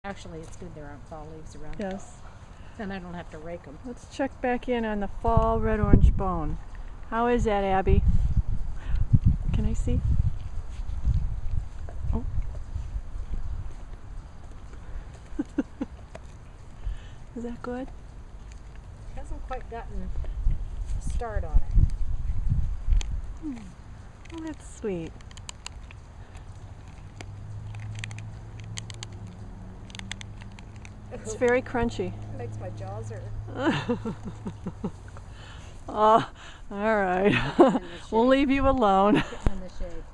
Actually, it's good there aren't fall leaves around. Yes. Then I don't have to rake them. Let's check back in on the fall red orange bone. How is that, Abby? Can I see? Oh. Is that good? Hasn't quite gotten a start on it. Oh, that's sweet. It's very crunchy. It makes my jaws hurt. Oh, all right. We'll leave you alone. Getting in the shade.